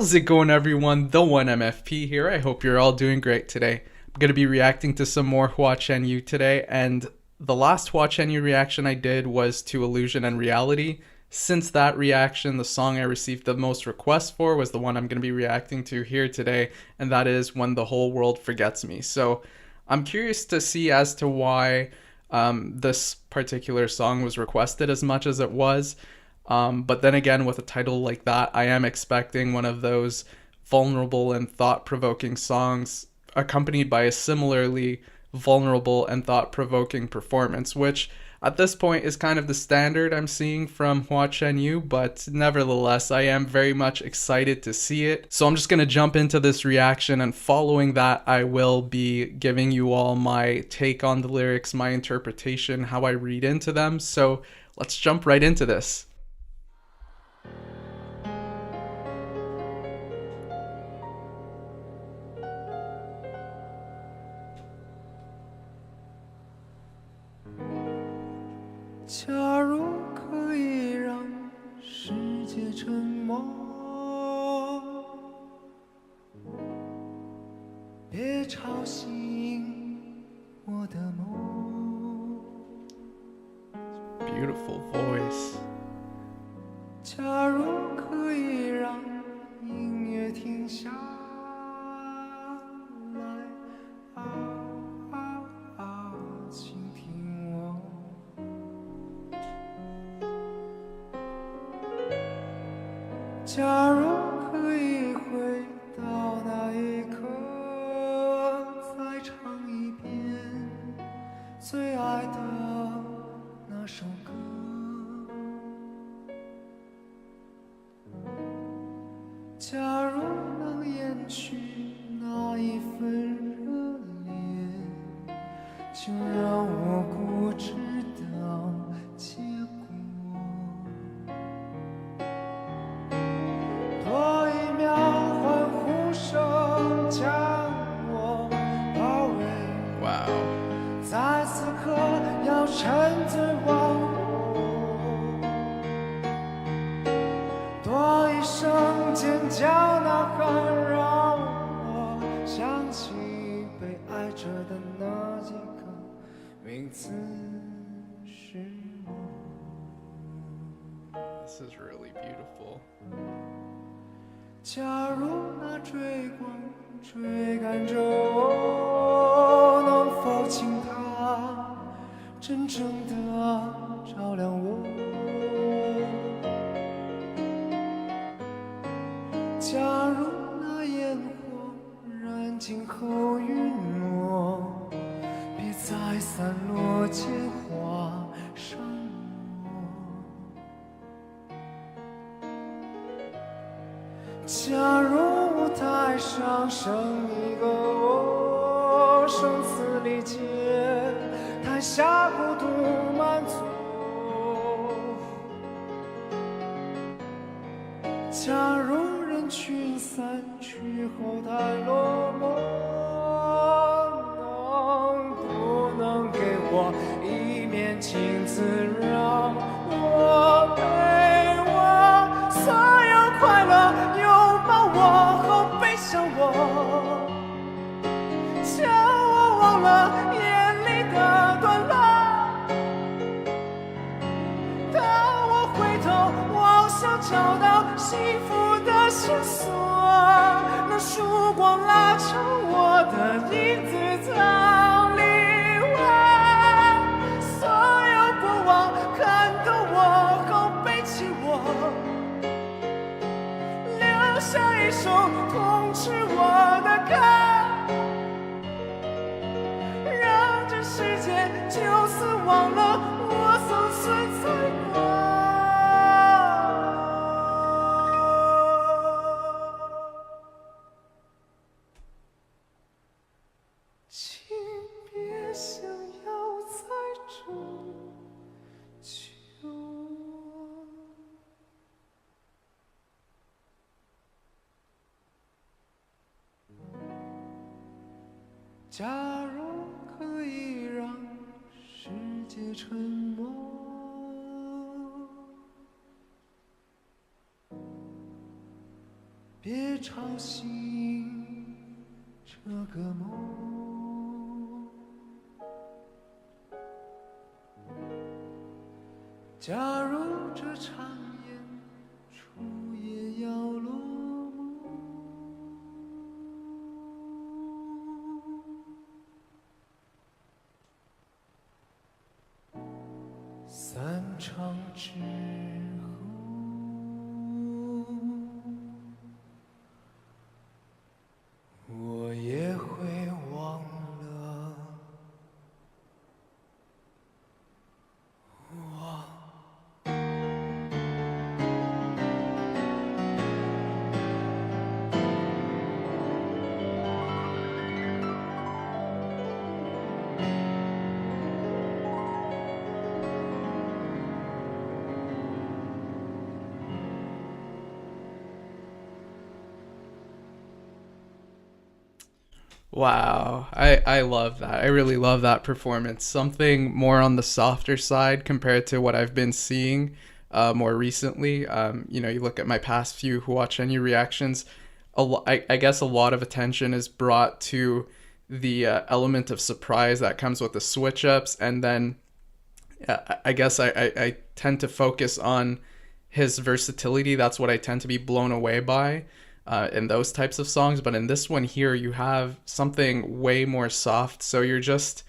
How's it going, everyone? The 1MFP here. I hope you're all doing great today. I'm going to be reacting to some more Hua Chenyu today, and the last Hua Chenyu reaction I did was to Illusion and Reality. Since that reaction, the song I received the most requests for was the one I'm going to be reacting to here today, and that is When the Whole World Forgets Me. So I'm curious to see as to why this particular song was requested as much as it was. But then again, with a title like that, I am expecting one of those vulnerable and thought-provoking songs accompanied by a similarly vulnerable and thought-provoking performance, which at this point is kind of the standard I'm seeing from Hua Chenyu, but nevertheless, I am very much excited to see it. So I'm just going to jump into this reaction, and following that, I will be giving you all my take on the lyrics, my interpretation, how I read into them. So let's jump right into this. 假如可以让世界沉默，别吵醒我的梦。 Beautiful voice. 假如可以让音乐停下来，倾听我。 假如可以回到那一刻，再唱一遍最爱的那首歌。假如能掩去那一份热烈，就让我固执到结果。 多一秒欢呼声将我包围， Wow. 在此刻要沉醉忘我。多一声尖叫呐喊，让我想起被爱着的那几个名字是我。 This is really beautiful. 假如那追光追赶着我，能否请它真正的照亮我？假如那烟火燃尽后陨落，别再散落结花伤我。 假如舞台上剩一个我，生死离结，台下孤独满座。假如人群散去后太落寞，能不能给我一面镜子，让我陪我所有快乐？ 我和悲伤我，叫我忘了眼里的段落。当我回头，我想找到幸福的线索，那曙光拉长我的影子藏里外，所有过往看懂我后背起我。 下一首痛斥我的歌，让这世界就此忘了我曾存在过。请别想要再拯救我。 假如可以让世界沉默，别吵醒这个梦。假如这场演出也要落幕，散场之后，我也会忘了我。Wow, I love that. I really love that performance. Something more on the softer side compared to what I've been seeing more recently. You look at my past few Hua Chenyu reactions. I guess a lot of attention is brought to the element of surprise that comes with the switch ups, and then I guess I tend to focus on his versatility. That's what I tend to be blown away by in those types of songs. But in this one here, you have something way more soft. So you're just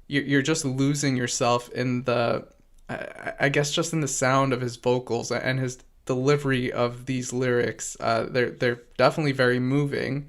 losing yourself in the, I guess, just in the sound of his vocals and his delivery of these lyrics. They're definitely very moving.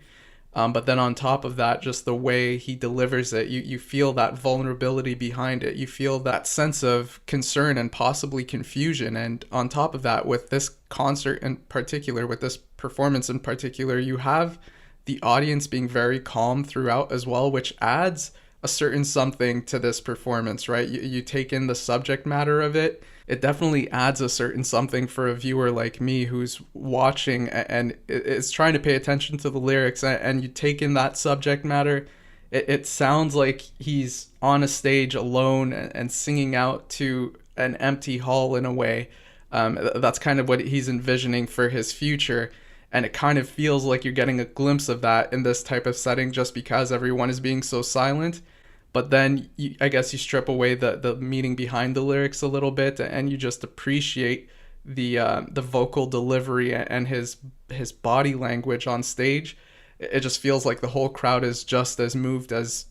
But then on top of that, just the way he delivers it, you feel that vulnerability behind it. You feel that sense of concern and possibly confusion. And on top of that, with this concert in particular, with this performance in particular, you have the audience being very calm throughout as well, which adds a certain something to this performance, right? You take in the subject matter of it. It definitely adds a certain something for a viewer like me who's watching and is trying to pay attention to the lyrics, and you take in that subject matter. It sounds like he's on a stage alone and singing out to an empty hall in a way. That's kind of what he's envisioning for his future. And it kind of feels like you're getting a glimpse of that in this type of setting just because everyone is being so silent. But then I guess you strip away the meaning behind the lyrics a little bit, and you just appreciate the vocal delivery and his body language on stage. It just feels like the whole crowd is just as moved as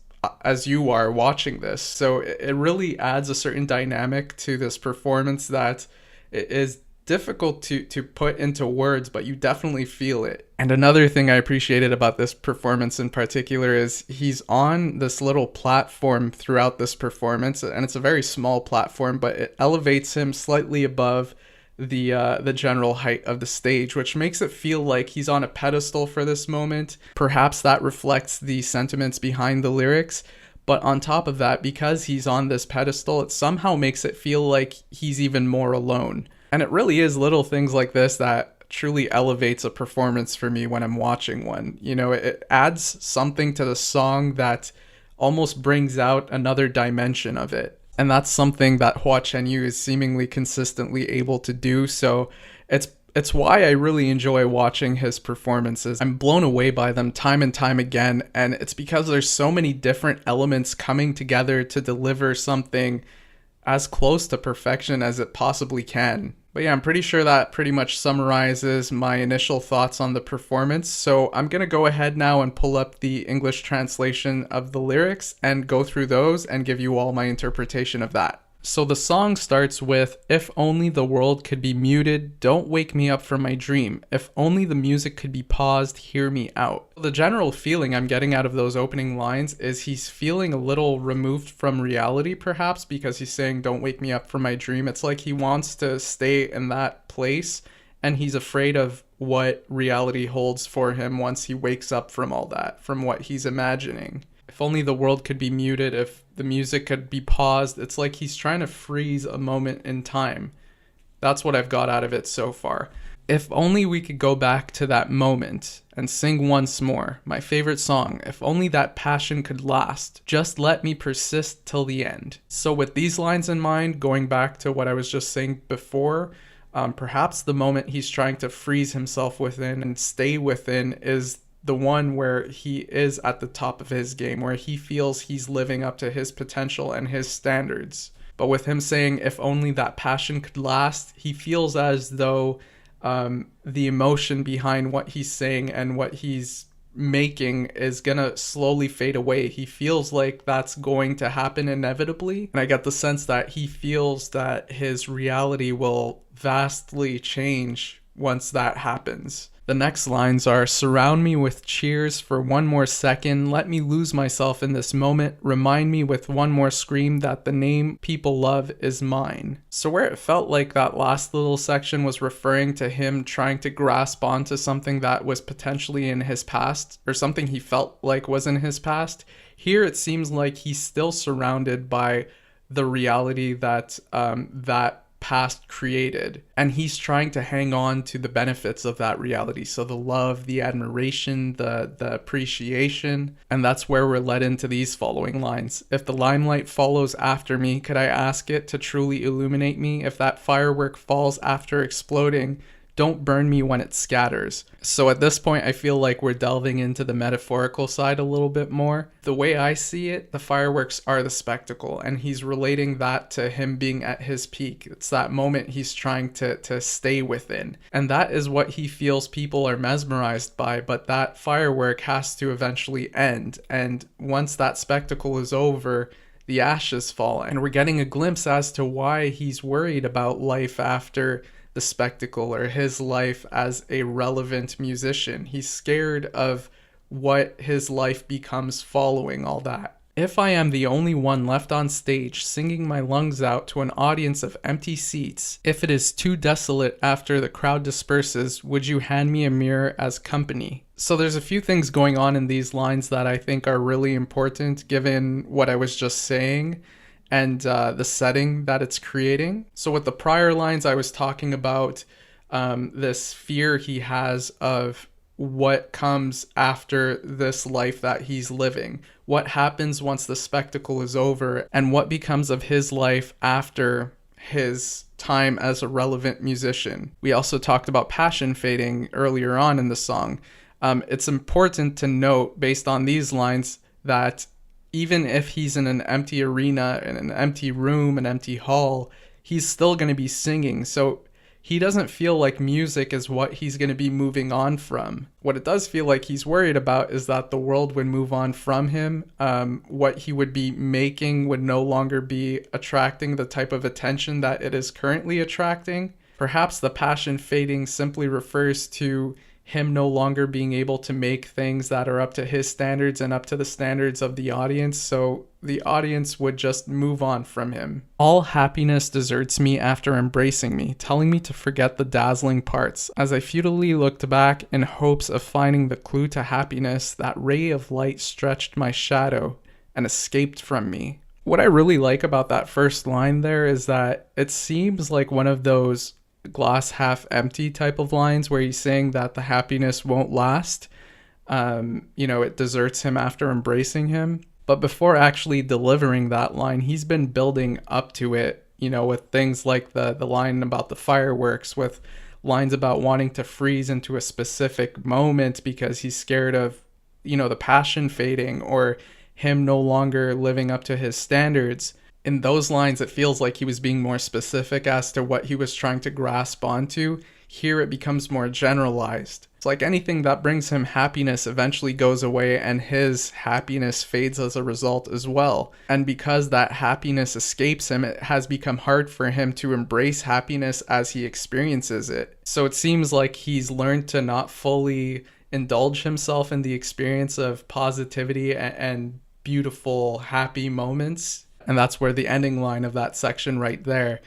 you are watching this. So it really adds a certain dynamic to this performance that is difficult to put into words, but you definitely feel it. And another thing I appreciated about this performance in particular is he's on this little platform throughout this performance, and it's a very small platform, but it elevates him slightly above the general height of the stage, which makes it feel like he's on a pedestal for this moment. Perhaps that reflects the sentiments behind the lyrics. But on top of that, because he's on this pedestal, it somehow makes it feel like he's even more alone. And it really is little things like this that truly elevates a performance for me when I'm watching one. It adds something to the song that almost brings out another dimension of it. And that's something that Hua Chenyu is seemingly consistently able to do. So it's why I really enjoy watching his performances. I'm blown away by them time and time again. And it's because there's so many different elements coming together to deliver something as close to perfection as it possibly can. But yeah, I'm pretty sure that pretty much summarizes my initial thoughts on the performance. So I'm going to go ahead now and pull up the English translation of the lyrics and go through those and give you all my interpretation of that. So the song starts with, "If only the world could be muted, don't wake me up from my dream. If only the music could be paused, hear me out." The general feeling I'm getting out of those opening lines is he's feeling a little removed from reality, perhaps, because he's saying, "Don't wake me up from my dream." It's like he wants to stay in that place, and he's afraid of what reality holds for him once he wakes up from all that, from what he's imagining. If only the world could be muted, if the music could be paused. It's like he's trying to freeze a moment in time. That's what I've got out of it so far. If only we could go back to that moment and sing once more. My favorite song. If only that passion could last. Just let me persist till the end. So with these lines in mind, going back to what I was just saying before, Perhaps the moment he's trying to freeze himself within and stay within is the one where he is at the top of his game, where he feels he's living up to his potential and his standards. But with him saying, if only that passion could last, he feels as though the emotion behind what he's saying and what he's making is gonna slowly fade away. He feels like that's going to happen inevitably. And I get the sense that he feels that his reality will vastly change once that happens. The next lines are, surround me with cheers for one more second, let me lose myself in this moment, remind me with one more scream that the name people love is mine. So where it felt like that last little section was referring to him trying to grasp onto something that was potentially in his past, or something he felt like was in his past, here it seems like he's still surrounded by the reality that that past created, and he's trying to hang on to the benefits of that reality. So the love, the admiration, the appreciation. And that's where we're led into these following lines. If the limelight follows after me, could I ask it to truly illuminate me? If that firework falls after exploding, don't burn me when it scatters. So at this point, I feel like we're delving into the metaphorical side a little bit more. The way I see it, the fireworks are the spectacle, and he's relating that to him being at his peak. It's that moment he's trying to stay within. And that is what he feels people are mesmerized by, but that firework has to eventually end. And once that spectacle is over, the ashes fall, and we're getting a glimpse as to why he's worried about life after the spectacle, or his life as a relevant musician. He's scared of what his life becomes following all that. If I am the only one left on stage singing my lungs out to an audience of empty seats, if it is too desolate after the crowd disperses, would you hand me a mirror as company? So there's a few things going on in these lines that I think are really important given what I was just saying and the setting that it's creating. So with the prior lines, I was talking about this fear he has of what comes after this life that he's living. What happens once the spectacle is over, and what becomes of his life after his time as a relevant musician. We also talked about passion fading earlier on in the song. It's important to note, based on these lines, that even if he's in an empty arena, in an empty room, an empty hall, he's still going to be singing. So he doesn't feel like music is what he's going to be moving on from. What it does feel like he's worried about is that the world would move on from him. What he would be making would no longer be attracting the type of attention that it is currently attracting. Perhaps the passion fading simply refers to him no longer being able to make things that are up to his standards and up to the standards of the audience, so the audience would just move on from him. All happiness deserts me after embracing me, telling me to forget the dazzling parts. As I futilely looked back in hopes of finding the clue to happiness, that ray of light stretched my shadow and escaped from me. What I really like about that first line there is that it seems like one of those glass half empty type of lines where he's saying that the happiness won't last. It deserts him after embracing him. But before actually delivering that line, he's been building up to it, with things like the line about the fireworks, with lines about wanting to freeze into a specific moment because he's scared of, the passion fading or him no longer living up to his standards. In those lines, it feels like he was being more specific as to what he was trying to grasp onto. Here it becomes more generalized. It's like anything that brings him happiness eventually goes away, and his happiness fades as a result as well. And because that happiness escapes him, it has become hard for him to embrace happiness as he experiences it. So it seems like he's learned to not fully indulge himself in the experience of positivity and beautiful, happy moments. And that's where the ending line of that section right there,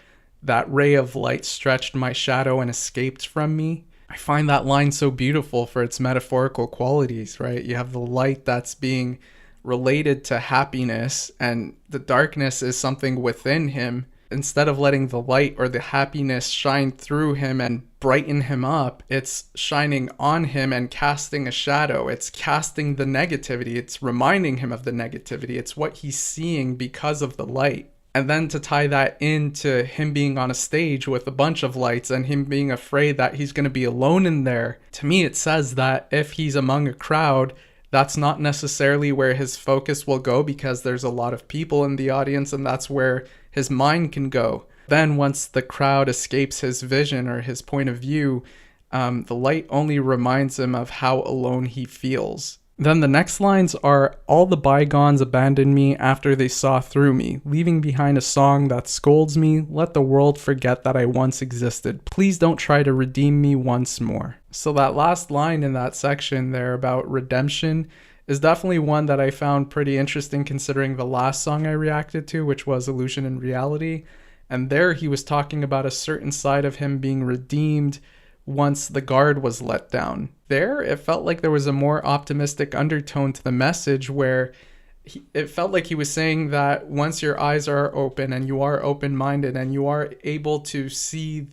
that ray of light stretched my shadow and escaped from me. I find that line so beautiful for its metaphorical qualities, right? You have the light that's being related to happiness, and the darkness is something within him. Instead of letting the light or the happiness shine through him and brighten him up, it's shining on him and casting a shadow. It's casting the negativity. It's reminding him of the negativity. It's what he's seeing because of the light. And then to tie that into him being on a stage with a bunch of lights and him being afraid that he's going to be alone in there, to me it says that if he's among a crowd, that's not necessarily where his focus will go, because there's a lot of people in the audience and that's where his mind can go. Then once the crowd escapes his vision or his point of view, the light only reminds him of how alone he feels. Then the next lines are, all the bygones abandoned me after they saw through me, leaving behind a song that scolds me. Let the world forget that I once existed. Please don't try to redeem me once more. So that last line in that section there about redemption is definitely one that I found pretty interesting, considering the last song I reacted to, which was Illusion and Reality. And there he was talking about a certain side of him being redeemed once the guard was let down. There, it felt like there was a more optimistic undertone to the message, where it felt like he was saying that once your eyes are open and you are open-minded and you are able to see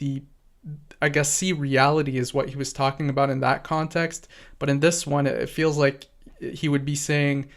see reality is what he was talking about in that context. But in this one, it feels like he would be saying,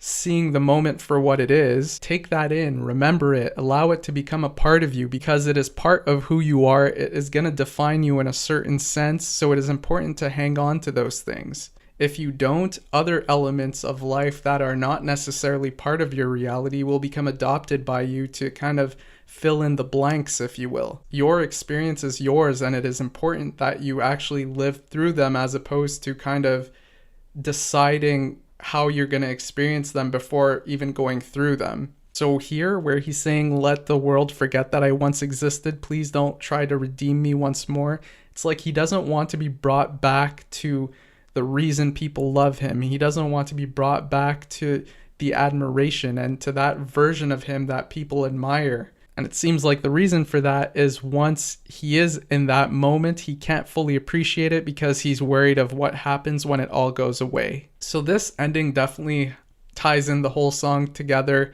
seeing the moment for what it is, take that in, remember it, allow it to become a part of you, because it is part of who you are. It is going to define you in a certain sense, so it is important to hang on to those things. If you don't, other elements of life that are not necessarily part of your reality will become adopted by you to kind of fill in the blanks, if you will. Your experience is yours, and it is important that you actually live through them, as opposed to kind of deciding how you're going to experience them before even going through them. So here, where he's saying, let the world forget that I once existed, please don't try to redeem me once more, it's like he doesn't want to be brought back to the reason people love him. He doesn't want to be brought back to the admiration and to that version of him that people admire. And it seems like the reason for that is once he is in that moment, he can't fully appreciate it because he's worried of what happens when it all goes away. So this ending definitely ties in the whole song together,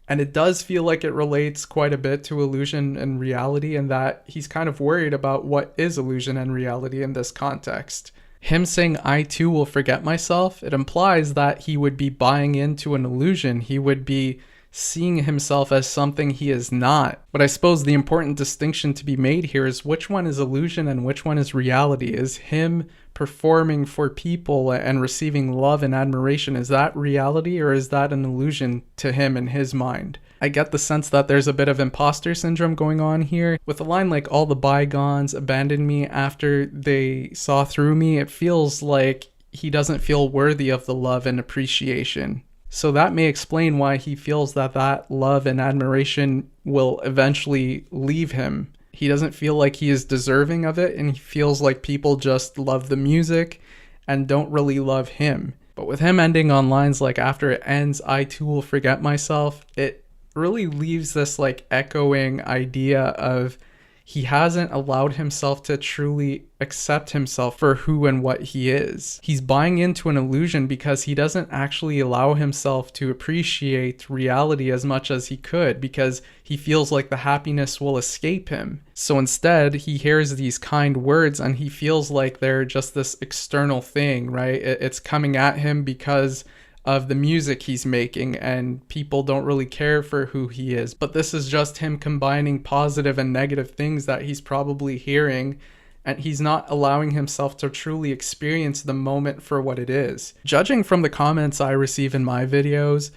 and it does feel like it relates quite a bit to illusion and reality, and that he's kind of worried about what is illusion and reality in this context. Him saying, I too will forget myself, it implies that he would be buying into an illusion. He would be seeing himself as something he is not. But I suppose the important distinction to be made here is which one is illusion and which one is reality. Is him performing for people and receiving love and admiration, is that reality, or is that an illusion to him in his mind? I get the sense that there's a bit of imposter syndrome going on here. With a line like, all the bygones abandoned me after they saw through me, it feels like he doesn't feel worthy of the love and appreciation. So that may explain why he feels that that love and admiration will eventually leave him. He doesn't feel like he is deserving of it, and he feels like people just love the music and don't really love him. But with him ending on lines like, after it ends, I too will forget myself, it really leaves this like echoing idea of he hasn't allowed himself to truly accept himself for who and what he is. He's buying into an illusion because he doesn't actually allow himself to appreciate reality as much as he could, because he feels like the happiness will escape him. So instead, he hears these kind words and he feels like they're just this external thing, right? It's coming at him because of the music he's making, and people don't really care for who he is. But this is just him combining positive and negative things that he's probably hearing, and he's not allowing himself to truly experience the moment for what it is. Judging from the comments I receive in my videos,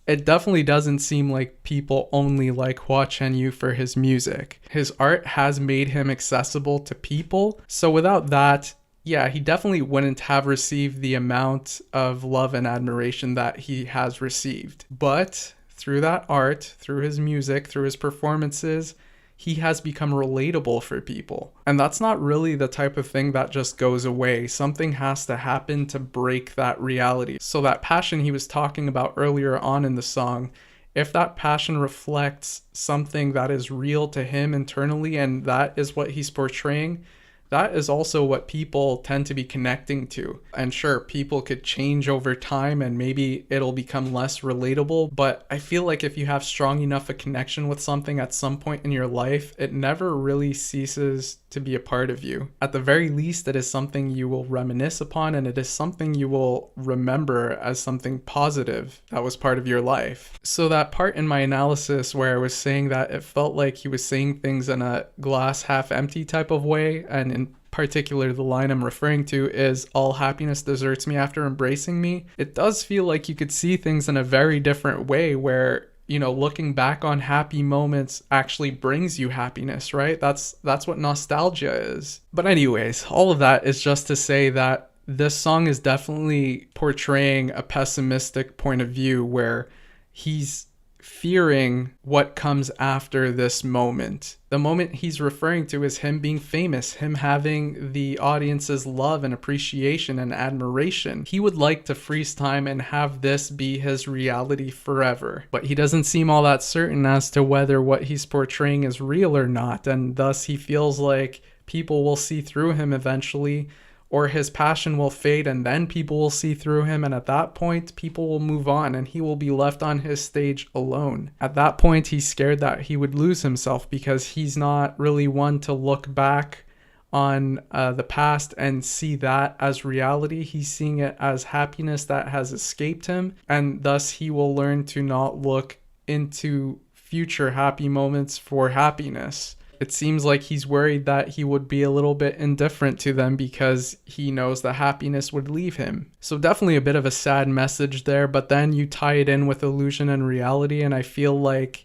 it definitely doesn't seem like people only like Hua Chenyu for his music. His art has made him accessible to people, so without that, yeah, he definitely wouldn't have received the amount of love and admiration that he has received. But through that art, through his music, through his performances, he has become relatable for people. And that's not really the type of thing that just goes away. Something has to happen to break that reality. So that passion he was talking about earlier on in the song, if that passion reflects something that is real to him internally and that is what he's portraying, that is also what people tend to be connecting to. And sure, people could change over time and maybe it'll become less relatable, but I feel like if you have strong enough a connection with something at some point in your life, it never really ceases to be a part of you. At the very least, it is something you will reminisce upon, and it is something you will remember as something positive that was part of your life. So that part in my analysis where I was saying that it felt like he was saying things in a glass half empty type of way, and in particular the line I'm referring to is all happiness deserts me after embracing me, it does feel like you could see things in a very different way where, you know, looking back on happy moments actually brings you happiness, right? That's what nostalgia is. But anyways, all of that is just to say that this song is definitely portraying a pessimistic point of view where he's fearing what comes after this moment. The moment he's referring to is him being famous, him having the audience's love and appreciation and admiration. He would like to freeze time and have this be his reality forever, but he doesn't seem all that certain as to whether what he's portraying is real or not, and thus he feels like people will see through him eventually, or his passion will fade and then people will see through him, and at that point people will move on and he will be left on his stage alone. At that point he's scared that he would lose himself because he's not really one to look back on the past and see that as reality. He's seeing it as happiness that has escaped him, and thus he will learn to not look into future happy moments for happiness. It seems like he's worried that he would be a little bit indifferent to them because he knows that happiness would leave him. So definitely a bit of a sad message there, but then you tie it in with illusion and reality, and I feel like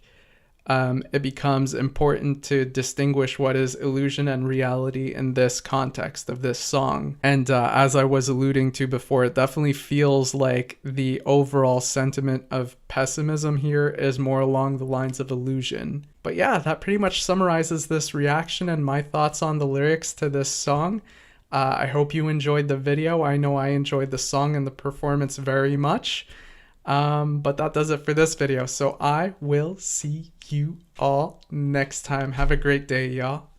it becomes important to distinguish what is illusion and reality in this context of this song. And as I was alluding to before, it definitely feels like the overall sentiment of pessimism here is more along the lines of illusion. But yeah, that pretty much summarizes this reaction and my thoughts on the lyrics to this song. I hope you enjoyed the video. I know I enjoyed the song and the performance very much. But that does it for this video. So I will see you all next time. Have a great day, y'all.